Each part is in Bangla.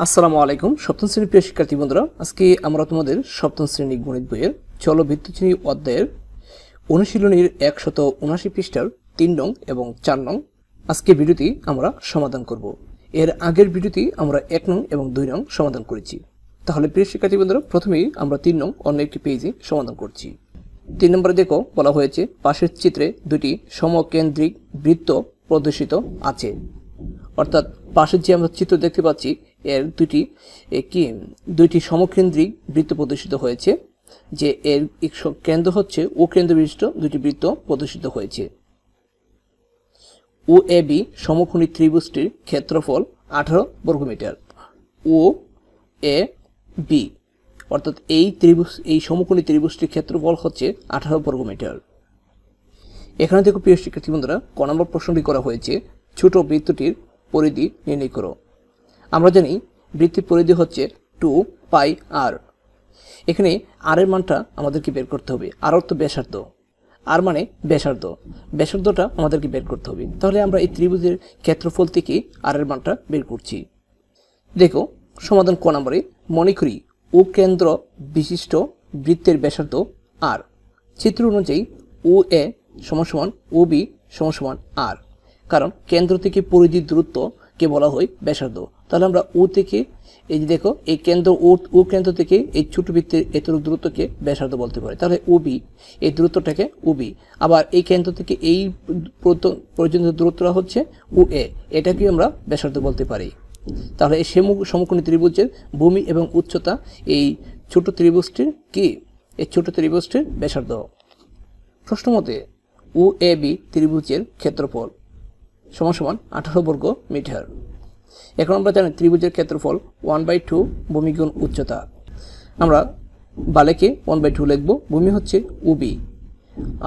আসসালামু আলাইকুম সপ্তম শ্রেণীর প্রিয় শিক্ষার্থী বন্ধুরা, আজকে আমরা তোমাদের সপ্তম শ্রেণী গণিত বইয়ের চলবৃত্তশ্রেণী অধ্যায়ের অনুশীলনীর 179 পৃষ্ঠার 3 নং এবং 4 নং আজকে ভিডিওটি আমরা সমাধান করব। এর আগের ভিডিওটি আমরা 1 নং এবং 2 নং সমাধান করেছি। তাহলে প্রিয় শিক্ষার্থী বন্ধুরা, প্রথমেই আমরা 3 নং অন্য একটি পেজে সমাধান করছি। 3 নম্বরে দেখো বলা হয়েছে পাশের চিত্রে দুটি সমকেন্দ্রিক বৃত্ত প্রদর্শিত আছে। অর্থাৎ পাশের যে আমরা চিত্র দেখতে পাচ্ছি এর দুইটি সমকেন্দ্রিক বৃত্ত প্রদর্শিত হয়েছে, যে এর কেন্দ্র হচ্ছে ও কেন্দ্র বিশিষ্ট দুটি বৃত্ত প্রদর্শিত হয়েছে। ও এ বি সমকোণী ত্রিভুজটির ক্ষেত্রফল 18 বর্গমিটার। ও এ বি অর্থাৎ এই সমকোণী ত্রিভুজটির ক্ষেত্রফল হচ্ছে 18 বর্গমিটার। এখানে দেখো প্রিয় শিক্ষার্থী বন্ধুরা, ক নম্বর প্রশ্নটি করা হয়েছে ছোট বৃত্তটির পরিধি নির্ণয় করো। আমরা জানি বৃত্তের পরিধি হচ্ছে 2 পাই আর। এখানে আর এর মানটা আমাদেরকে বের করতে হবে। আর অর্থ ব্যাসার্ধ, আর মানে ব্যাসার্ধটা আমাদেরকে বের করতে হবে। তাহলে আমরা এই ত্রিভুজের ক্ষেত্রফল থেকে আর এর মানটা বের করছি। দেখো সমাধান ক নম্বরে, মনে করি ও কেন্দ্র বিশিষ্ট বৃত্তের ব্যাসার্ধ আর। চিত্র অনুযায়ী ও এ সমান ও বি সমান আর, কারণ কেন্দ্র থেকে পরিধির দূরত্বকে বলা হয় ব্যাসার্ধ। তাহলে আমরা ও থেকে এই যে দেখো এই ও কেন্দ্র থেকে এই ছোট বৃত্তের এতটুকু দূরত্বকে ব্যাসার্ধ বলতে পারে। তাহলে ও বি এই দূরত্বটাকে ও বি, আবার এই কেন্দ্র থেকে এই পর্যন্ত দূরত্বটা হচ্ছে ও এ, এটাকে আমরা ব্যাসার্ধ বলতে পারি। তাহলে এই সমকোণী ত্রিভুজের ভূমি এবং উচ্চতা এই ছোট ত্রিভুজটির এই ছোট ত্রিভুজটির ব্যাসার্ধ। প্রশ্ন মতে ও এ বি ত্রিভুজের ক্ষেত্রফল সমান 18 বর্গ মিটার। এখন আমরা জানি ত্রিভুজের ক্ষেত্রফল 1/2 ভূমি গুণ উচ্চতা। আমরা বালেকে 1/2 লিখব, ভূমি হচ্ছে ও বি,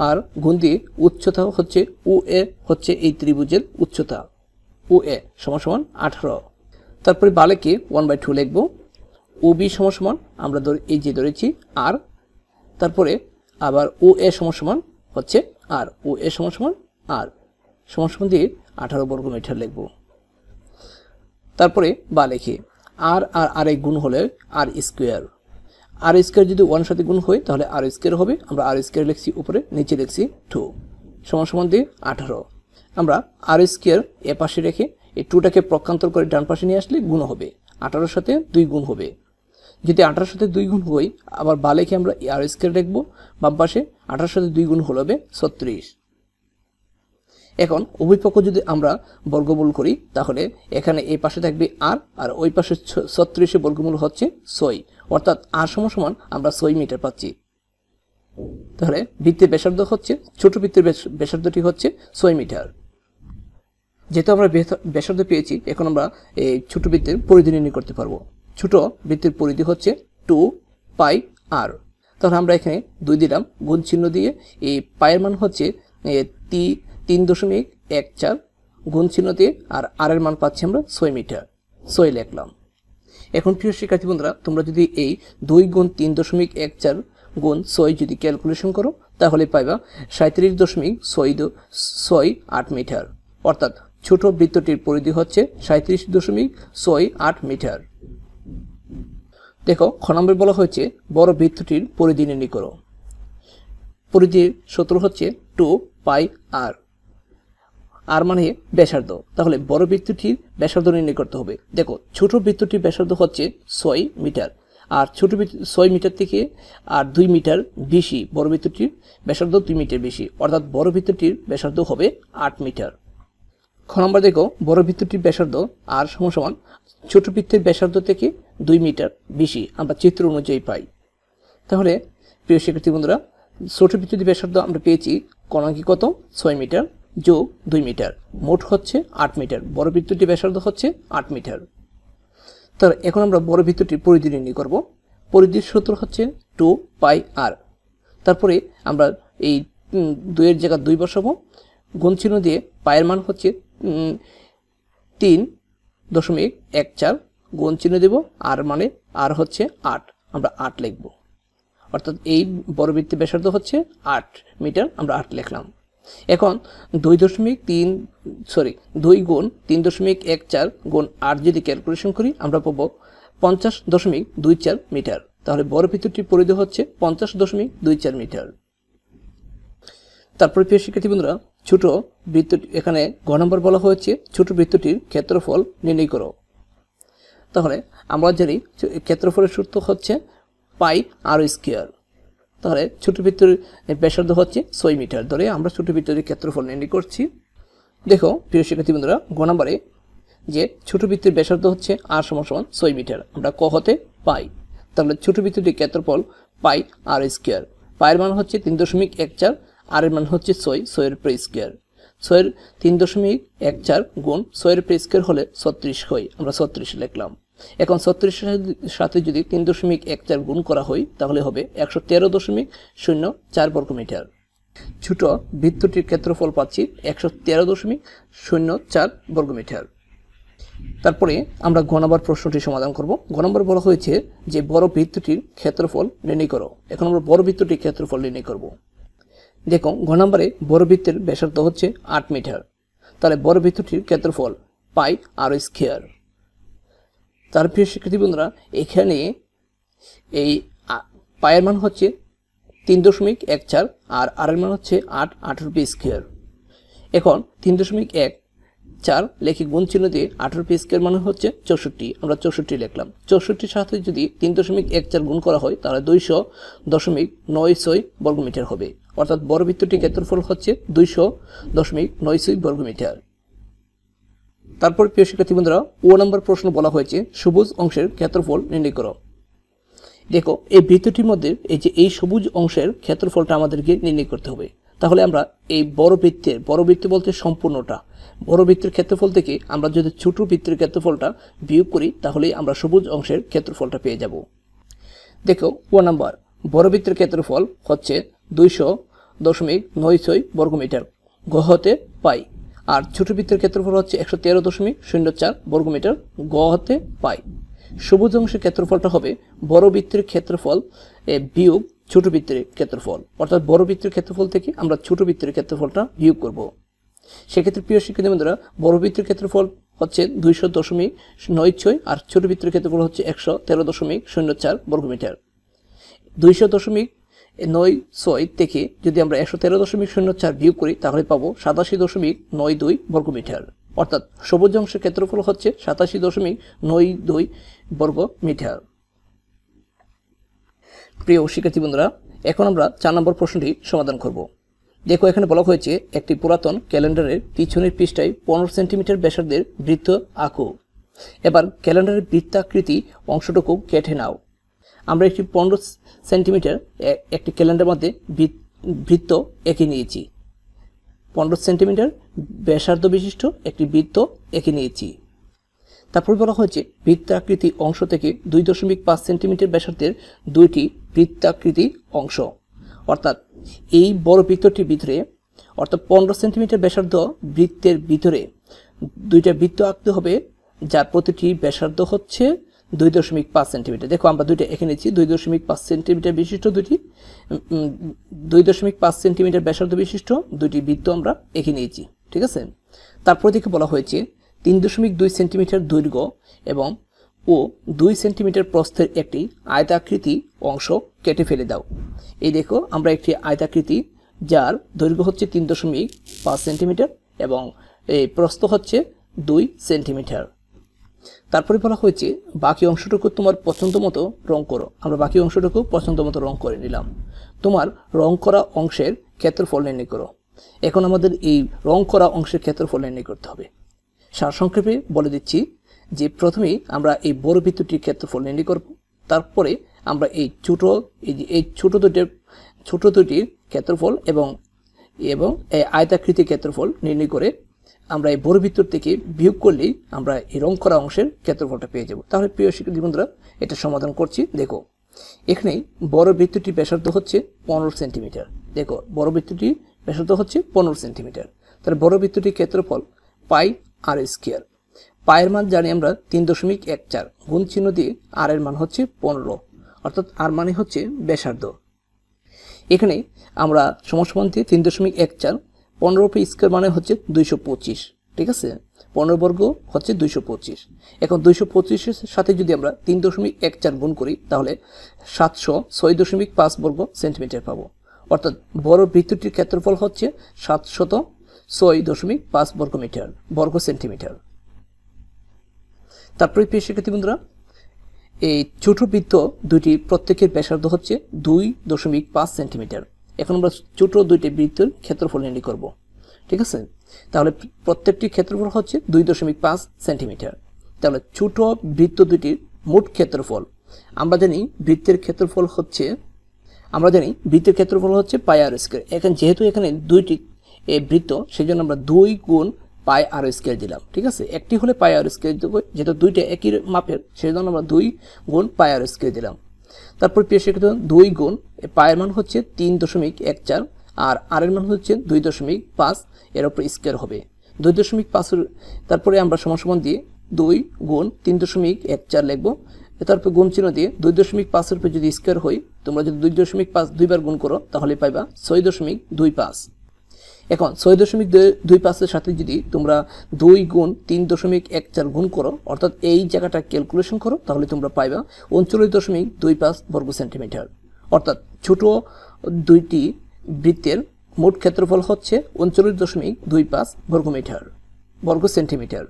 আর গুণ দিয়ে উচ্চতা হচ্ছে ও এ, হচ্ছে এই ত্রিভুজের উচ্চতা ও এ সমান 18। তারপরে বালেকে 1/2 লিখব, ও বি সমান আমরা এই যে ধরেছি আর, তারপরে আবার ও এ সমান হচ্ছে আর, ও এ সমান আর সমান দিয়ে 18 বর্গ মিটার লিখব। তারপরে বা লিখে আর আর আর এক গুণ হলে আর স্কোয়ার। আর স্কোয়ার যদি 1 সাথে গুণ হয় তাহলে আর স্কোয়ার হবে। আমরা আর স্কোয়ার লিখছি উপরে, নিচে লিখছি 2 সমান দিয়ে 18। আমরা আর স্কোয়ার এ পাশে রেখে এই 2টাকে প্রক্ষান্তর করে ডান পাশে নিয়ে আসলে গুণ হবে, 18 সাথে 2 গুণ হবে। যদি 18 সাথে 2 গুণ হয় আবার বা লিখে আমরা আর স্কোয়ার লিখবো, বাম পাশে 18 সাথে 2 গুণ হবে 36। এখন উভয় পক্ষ যদি আমরা বর্গমূল করি তাহলে এখানে এই পাশে থাকবে আর, আর ওই পাশে 36 বর্গমূল হচ্ছে 6, অর্থাৎ আর সমান আমরা 6 মিটার পাচ্ছি। তাহলে বৃত্তের ব্যাসার্ধ হচ্ছে, ছোট বৃত্তের ব্যাসার্ধটি হচ্ছে 6 মিটার। যেহেতু আমরা ব্যাসার্ধ পেয়েছি, এখন আমরা এই ছোট বৃত্তের পরিধি নির্ণয় করতে পারবো। ছোট বৃত্তের পরিধি হচ্ছে 2 পাই আর। তাহলে আমরা এখানে 2 দিলাম, গুণ চিহ্ন দিয়ে এই পায়ের মান হচ্ছে 3.14 গুণ চিহ্ন দিয়ে আর এর মান পাচ্ছি আমরা 6 মিটার, 6 লিখলাম। এখন প্রিয় শিক্ষার্থী বন্ধুরা, তোমরা যদি এই 2 গুণ 3.14 গুণ 6 যদি ক্যালকুলেশন করো তাহলে পাইবা 37.68 মিটার। অর্থাৎ ছোট বৃত্তটির পরিধি হচ্ছে 37.68 মিটার। দেখো খ নম্বরে বলা হয়েছে বড় বৃত্তটির পরিধি নির্ণয় করো। পরিধির সূত্র হচ্ছে 2 পাই আর। আর মানে ব্যাসার্ধ, তাহলে বড় বৃত্তটির ব্যাসার্ধ নির্ণয় করতে হবে। দেখো ছোট বৃত্তটির ব্যাসার্ধ হচ্ছে 6 মিটার, আর ছোট 6 মিটার থেকে আর 2 মিটার বেশি, বড় বৃত্তটির ব্যাসার্ধ 2 মিটার বেশি, অর্থাৎ বড় বৃত্তটির ব্যাসার্ধ হবে 8 মিটার। খ নম্বর দেখো বড় বৃত্তটির ব্যাসার্ধ আর সমান ছোট বৃত্তের ব্যাসার্ধ থেকে 2 মিটার বেশি, আমরা চিত্র অনুযায়ী পাই। তাহলে প্রিয় শিক্ষার্থী বন্ধুরা, ছোট বৃত্তটির ব্যাসার্ধ আমরা পেয়েছি কত 6 মিটার যোগ 2 মিটার, মোট হচ্ছে 8 মিটার। বড় বৃত্তটির ব্যাসার্ধ হচ্ছে 8 মিটার। তাহলে এখন আমরা বড় বৃত্তটির পরিধি নির্ণয় করব। পরিধির সূত্র হচ্ছে 2 পাই আর। তারপরে আমরা এই 2 এর জায়গায় 2 বসাবো, গুণ চিহ্ন দিয়ে পায়ের মান হচ্ছে 3.14 গুণ চিহ্ন দেব, আর মানে আর হচ্ছে 8, আমরা 8 লিখব। অর্থাৎ এই বড় বৃত্তের ব্যাসার্ধ হচ্ছে 8 মিটার, আমরা 8 লিখলাম। এখন 2 গুণ 3.14 গুণ 8 যদি ক্যালকুলেশন করি আমরা পাবো 50.24 মিটার। তাহলে বড় বৃত্তটির পরিধি হচ্ছে 50.24 মিটার। তারপরে প্রিয় শিক্ষার্থী বন্ধুরা, ছোট বৃত্তটি, এখানে গ নম্বর বলা হয়েছে ছোট বৃত্তটির ক্ষেত্রফল নির্ণয় করো। তাহলে আমরা জানি ক্ষেত্রফলের সূত্র হচ্ছে পাই আর স্কয়ার। তাহলে ছোট বৃত্তের ব্যাসার্ধ হচ্ছে 6 মিটার। ধরে আমরা ছোট বৃত্তটির ক্ষেত্রফল নির্ণয় করছি। দেখো প্রিয় শিক্ষার্থী বন্ধুরা, গ নম্বরে যে ছোট বৃত্তের ব্যাসার্ধ হচ্ছে আর সমান 6 মিটার, আমরা ক হতে পাই। তাহলে ছোট বৃত্তটির ক্ষেত্রফল পাই আর স্কয়ার। পায়ের মান হচ্ছে 3.14, আর এর মান হচ্ছে 6 এর উপর স্কয়ার। 6 এর 3.14 গুণ 6 এর উপর স্কয়ার হলে 36 হয়, আমরা 36 লিখলাম। এখন 36 এর সাথে যদি 3.14 গুণ করা হয় তাহলে হবে 113.04 বর্গমিটার। ছোট বৃত্তটির ক্ষেত্রফল পাচ্ছি 113.04 বর্গমিটার। তারপরে আমরা গ নম্বর প্রশ্নটি সমাধান করব। গ নম্বর বলা হয়েছে যে বড় বৃত্তটির ক্ষেত্রফল নির্ণয় করো। এখন আমরা বড় বৃত্তটির ক্ষেত্রফল নির্ণয় করব। দেখো গ নম্বরে বড় বৃত্তের ব্যাসার্ধ হচ্ছে 8 মিটার। তাহলে বড় বৃত্তটির ক্ষেত্রফল পাই আর স্কয়ার। তার প্রিয় শিক্ষার্থী বন্ধুরা, এখানে এই পায়ের মান হচ্ছে 3.14 আর এর মান হচ্ছে 8 পি স্কয়ার। এখন 3.14 লেখি গুণ চিহ্ন দিয়ে 18 পি স্কয়ার মানে হচ্ছে 64, আমরা 64 লিখলাম। 64 সাথে যদি 3.14 গুণ করা হয় তাহলে 200.96 বর্গমিটার হবে। অর্থাৎ বড় বৃত্তটির ক্ষেত্রফল হচ্ছে 200.96 বর্গমিটার। তারপর প্রিয় শিক্ষার্থী বন্ধুরা, ও নম্বর প্রশ্ন বলা হয়েছে সবুজ অংশের ক্ষেত্রফল নির্ণয় করো। দেখো এই বৃত্তটির মধ্যে এই সবুজ অংশের ক্ষেত্রফলটা আমাদেরকে নির্ণয় করতে হবে। তাহলে আমরা এই বড় বৃত্ত বলতে সম্পূর্ণটা, বড় বৃত্তের ক্ষেত্রফল থেকে আমরা যদি ছোট বৃত্তের ক্ষেত্রফলটা বিয়োগ করি তাহলে আমরা সবুজ অংশের ক্ষেত্রফলটা পেয়ে যাব। দেখো ও নাম্বার বড় বৃত্তের ক্ষেত্রফল হচ্ছে 200.96 বর্গমিটার, গ হতে পাই। আর ছোট বৃত্তের ক্ষেত্রফল হচ্ছে 113.04 বর্গমিটার, গ হতে পাই। সবুজ অংশের ক্ষেত্রফলটা হবে বড় বৃত্তের ক্ষেত্রফল বিয়োগ ছোট বৃত্তের ক্ষেত্রফল। অর্থাৎ বড় বৃত্তের ক্ষেত্রফল থেকে আমরা ছোট বৃত্তের ক্ষেত্রফলটা বিয়োগ করব। সেক্ষেত্রে প্রিয় শিক্ষার্থী বন্ধুরা, বড় বৃত্তের ক্ষেত্রফল হচ্ছে 200.96 আর ছোট বৃত্তের ক্ষেত্রফল হচ্ছে 113.04 বর্গমিটার। 200.96 থেকে যদি আমরা 113.04 বিয়োগ করি তাহলে পাবো 87.92 বর্গমিটার। অর্থাৎ সবুজ অংশের ক্ষেত্রফল হচ্ছে 87.92 বর্গমিটার। প্রিয় শিক্ষার্থী বন্ধুরা, এখন আমরা 4 নম্বর প্রশ্নটি সমাধান করব। দেখো এখানে বলা হয়েছে একটি পুরাতন ক্যালেন্ডারের পিছনের পৃষ্ঠায় 15 সেন্টিমিটার ব্যাসার্ধের বৃত্ত আঁকো। এবার ক্যালেন্ডারের বৃত্তাকৃতি অংশটুকু কেটে নাও। আমরা একটি 15 সেন্টিমিটার একটি ক্যালেন্ডারের মধ্যে বৃত্ত এঁকে নিয়েছি। 15 সেন্টিমিটার ব্যাসার্ধ বিশিষ্ট একটি বৃত্ত এঁকে নিয়েছি। তারপর বলা হয়েছে বৃত্তাকৃতি অংশ থেকে 2.5 সেন্টিমিটার ব্যাসার্ধের দুইটি বৃত্তাকৃতি অংশ। অর্থাৎ এই বড় বৃত্তটির ভিতরে, অর্থাৎ 15 সেন্টিমিটার ব্যাসার্ধ বৃত্তের ভিতরে দুইটা বৃত্ত আঁকতে হবে, যার প্রতিটি ব্যাসার্ধ হচ্ছে 2.5 সেন্টিমিটার। দেখো আমরা দুইটা এঁকে নিয়েছি, 2.5 সেন্টিমিটার বিশিষ্ট 2.5 সেন্টিমিটার ব্যাসার্ধ বিশিষ্ট দুইটি বৃত্ত আমরা এঁকে নিয়েছি। ঠিক আছে। তারপর দিকে বলা হয়েছে 3.2 সেন্টিমিটার দৈর্ঘ্য এবং 2 সেন্টিমিটার প্রস্থের একটি আয়তাকৃতি অংশ কেটে ফেলে দাও। এই দেখো আমরা একটি আয়তাকৃতি যার দৈর্ঘ্য হচ্ছে 3.5 সেন্টিমিটার এবং এই প্রস্থ হচ্ছে 2 সেন্টিমিটার। তারপরে বলা হয়েছে বাকি অংশটুকু তোমার পছন্দ মতো রং করো। আমরা বাকি অংশটুকু পছন্দ মতো রং করে নিলাম। তোমার রং করা অংশের ক্ষেত্রফল নির্ণয় করো। এখন আমাদের এই রং করা অংশের ক্ষেত্রফল নির্ণয় করতে হবে। সারসংক্ষেপে বলে দিচ্ছি যে প্রথমেই আমরা এই বড় বৃত্তটির ক্ষেত্রফল নির্ণয় করব। তারপরে আমরা এই ছোট দুটির ক্ষেত্রফল এবং এই আয়তাকৃতি ক্ষেত্রফল নির্ণয় করে আমরা এই বড় বৃত্ত থেকে বিয়োগ করলেই আমরা এই রং করা অংশের ক্ষেত্রফলটা পেয়ে যাব। তাহলে প্রিয় শিক্ষার্থী বন্ধুরা, এটা সমাধান করছি। দেখো এখানে বড় বৃত্তটির ব্যাসার্ধ হচ্ছে 15 সেন্টিমিটার। দেখো বড় বৃত্তটির ব্যাসার্ধ হচ্ছে 15 সেন্টিমিটার। তাহলে বড় বৃত্তটির ক্ষেত্রফল পাই আর স্কয়ার। পায়ের মান জানি আমরা 3.14, গুণ চিহ্ন দিয়ে আর এর মান হচ্ছে 15, অর্থাৎ আর মানে হচ্ছে ব্যাসার্ধ। এখানে আমরা সমান 3.14 15 স্কয়ার মানে হচ্ছে 225, ঠিক আছে। 15 বর্গ হচ্ছে 225। এখন 225 এর সাথে যদি আমরা 3.14 গুণ করি তাহলে 706.5 বর্গ সেন্টিমিটার পাবো। অর্থাৎ বড় বৃত্তটির ক্ষেত্রফল হচ্ছে 706.5 বর্গ সেন্টিমিটার। তারপরে প্রিয় শিক্ষার্থী বন্ধুরা, এই ছোট বৃত্ত দুটি প্রত্যেকের ব্যাসার্ধ হচ্ছে 2.5 সেন্টিমিটার। এখন আমরা ছোট দুইটি বৃত্তের ক্ষেত্রফল নির্ণয় করব, ঠিক আছে। তাহলে প্রত্যেকটি ক্ষেত্রফল হচ্ছে 2.5 সেন্টিমিটার। তাহলে ছোট বৃত্ত দুটির মোট ক্ষেত্রফল আমরা জানি বৃত্তের ক্ষেত্রফল হচ্ছে পাই আর স্কয়ার। এখন যেহেতু এখানে দুইটি বৃত্ত, সেজন্য আমরা 2 গুণ পাই আর স্কয়ার দিলাম, ঠিক আছে। একটি হলে পাই আর স্কয়ার দেবো, যেহেতু দুইটা একই মাপের সেজন্য আমরা 2 গুণ পাই আর স্কয়ার দিলাম। তারপর প্রিয় শিক্ষার্থী 2 গুণ পায়ের মান হচ্ছে 3.14 আর আর এর মান হচ্ছে 2.5, এর উপর স্কয়ার হবে 2.5। তারপরে আমরা সমান দিয়ে 2 গুণ 3.14 লিখবো। তারপর গুণ চিহ্ন দিয়ে 2.5 এর উপর যদি স্কয়ার হয়, তোমরা যদি 2.5 দুইবার গুণ করো তাহলে পাইবা 6.25। এখন 6.25 এর সাথে যদি তোমরা 2 গুণ 3.14 গুণ করো, অর্থাৎ এই জায়গাটা ক্যালকুলেশন করো, তাহলে তোমরা পাইবা 39.25 বর্গ সেন্টিমিটার। অর্থাৎ ছোট দুইটি বৃত্তের মোট ক্ষেত্রফল হচ্ছে 39.25 বর্গ সেন্টিমিটার।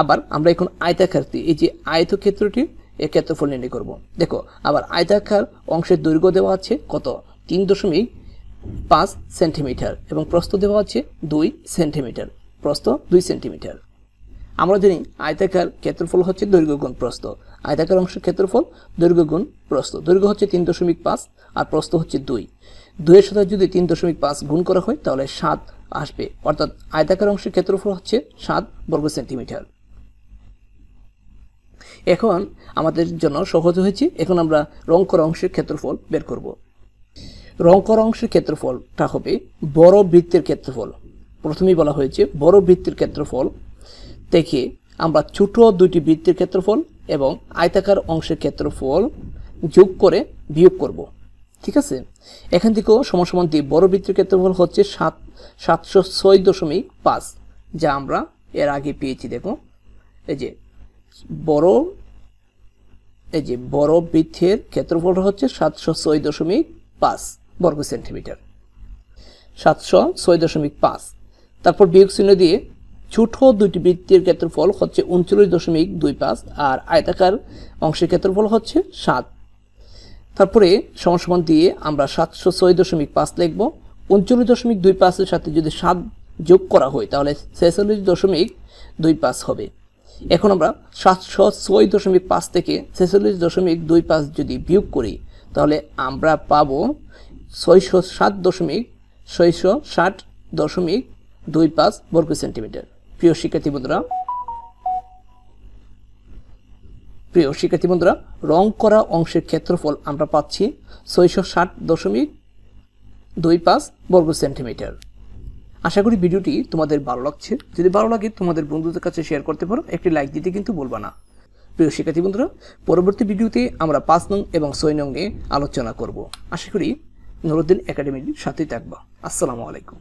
আবার আমরা এখন আয়তাকার, এই যে আয়তক্ষেত্রটির এর ক্ষেত্রফল নির্ণয় করব। দেখো, আবার আয়তাকার অংশের দৈর্ঘ্য দেওয়া আছে কত, 3.5 সেন্টিমিটার এবং প্রস্থ দেওয়া আছে 2 সেন্টিমিটার। প্রস্থ 2 সেন্টিমিটার। আমরা জানি আয়তাকার ক্ষেত্রফল হচ্ছে দৈর্ঘ্য গুণ প্রস্থ। আয়তাকার অংশের ক্ষেত্রফল দৈর্ঘ্য গুণ প্রস্থ। দৈর্ঘ্য হচ্ছে 3.5 আর প্রস্থ হচ্ছে 2। 2 এর সাথে যদি 3.5 গুণ করা হয় তাহলে 7 আসবে। অর্থাৎ আয়তাকার অংশের ক্ষেত্রফল হচ্ছে 7 বর্গ সেন্টিমিটার। এখন আমাদের জন্য সহজ হয়েছে। এখন আমরা রং করা অংশের ক্ষেত্রফল বের করব। রং করা অংশের ক্ষেত্রফলটা হবে বড় বৃত্তের ক্ষেত্রফল। প্রথমেই বলা হয়েছে বড় বৃত্তের ক্ষেত্রফল থেকে আমরা ছোট দুইটি বৃত্তের ক্ষেত্রফল এবং আয়তাকার অংশের ক্ষেত্রফল যোগ করে বিয়োগ করব, ঠিক আছে। এখান থেকেও সমান দিয়ে বড় বৃত্তের ক্ষেত্রফল হচ্ছে 706.5, যা আমরা এর আগে পেয়েছি। দেখো, এই যে বড় বৃত্তের ক্ষেত্রফল হচ্ছে 706.5 বর্গ সেন্টিমিটার। 706.5। তারপর বিয়োগ চিহ্ন দিয়ে ছোট দুইটি বৃত্তের ক্ষেত্রফল হচ্ছে 39.25 আর আয়তাকার অংশের ক্ষেত্রফল হচ্ছে 7। তারপরে সমান দিয়ে আমরা 706.5 লিখব। 39.25 এর সাথে যদি 7 যোগ করা হয় তাহলে 46.25 হবে। এখন আমরা 706.5 থেকে 46.25 যদি বিয়োগ করি তাহলে আমরা পাবো 660.25 বর্গ সেন্টিমিটার। প্রিয় শিক্ষার্থী বন্ধুরা, রং করা অংশের ক্ষেত্রফল আমরা পাচ্ছি 660.25 বর্গ সেন্টিমিটার। আশা করি ভিডিওটি তোমাদের ভালো লাগছে। যদি ভালো লাগে তোমাদের বন্ধুদের কাছে শেয়ার করতে পারো, একটি লাইক দিতে কিন্তু ভুলবা না। প্রিয় শিক্ষার্থী বন্ধুরা, পরবর্তী ভিডিওতে আমরা 5 নং এবং 6 নং নিয়ে আলোচনা করব। আশা করি নুরুদ্দিন একাডেমির সাথেই থাকবা। আসসালামু আলাইকুম।